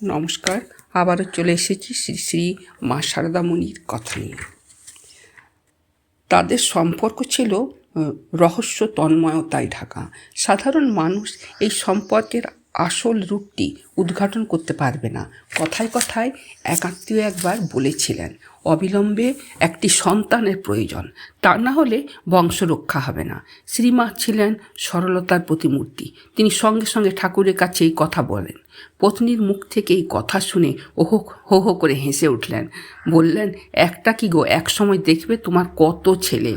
নমস্কার, আবারও চলে এসেছি শ্রী শ্রী মা সারদা মুনির কথা নিয়ে। তাদের সম্পর্ক ছিল রহস্য তন্ময়তায় ঢাকা। সাধারণ মানুষ এই সম্পর্কের আসল রূপটি উদ্ঘাটন করতে পারবে না। কথায় কথায় এক আত্মীয় একবার বলেছিলেন, অবিলম্বে একটি সন্তানের প্রয়োজন, তা না হলে বংশ রক্ষা হবে না। শ্রীমা ছিলেন সরলতার প্রতিমূর্তি। তিনি সঙ্গে সঙ্গে ঠাকুরের কাছে এই কথা বলেন। পত্নীর মুখ থেকে এই কথা শুনে হো হো করে হেসে উঠলেন। বললেন, একটা কি গো, এক সময় দেখবে তোমার কত ছেলে,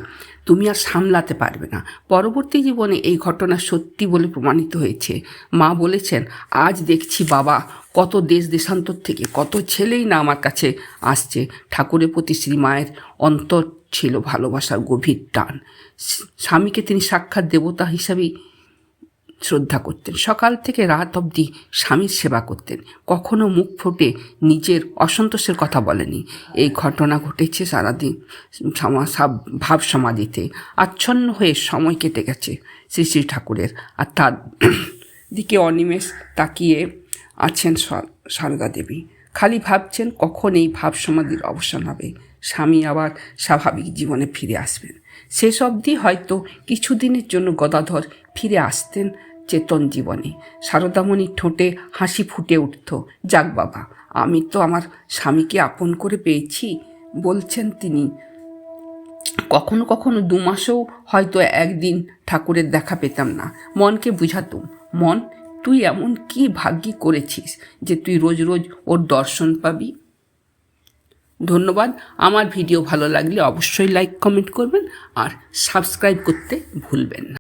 তুমি আর সামলাতে পারবে না। পরবর্তী জীবনে এই ঘটনা সত্যি বলে প্রমাণিত হয়েছে। মা বলেছেন, আজ দেখছি বাবা, কত দেশ দেশান্তর থেকে কত ছেলেই না আমার কাছে আসছে। ঠাকুরের প্রতি শ্রীমায়ের অন্তর ছিল ভালোবাসার গভীর টান। স্বামীকে তিনি সাক্ষাৎ দেবতা হিসাবেই শ্রদ্ধা করতেন। সকাল থেকে রাত অবধি স্বামীর সেবা করতেন। কখনো মুখ ফুটে নিজের অসন্তোষের কথা বলেনি। এই ঘটনা ঘটেছে সারাদিন ভাব সমাধিতে আচ্ছন্ন হয়ে সময় কেটে গেছে শ্রী শ্রী ঠাকুরের। আর তার দিকে অনিমেষ তাকিয়ে আছেন সারদা দেবী। খালি ভাবছেন কখন এই ভাব সমাধির অবসান হবে, স্বামী আবার স্বাভাবিক জীবনে ফিরে আসবেন। শেষ অবধি হয়তো কিছুদিনের জন্য গদাধর ফিরে আসতেন চেতন জীবনে। সারদামণির ঠোঁটে হাসি ফুটে উঠত। যাক বাবা, আমি তো আমার স্বামীকে আপন করে পেয়েছি, বলছেন তিনি। কখনো কখনো 2 মাসেও হয়তো একদিন ঠাকুরের দেখা পেতাম না। মনকে বুঝাতুম, মন, তুই এমন কি ভাগ্যি করেছিস যে তুই রোজ রোজ ওর দর্শন পাবি। ধন্যবাদ। আমার ভিডিও ভালো লাগলে অবশ্যই লাইক কমেন্ট করবেন আর সাবস্ক্রাইব করতে ভুলবেন না।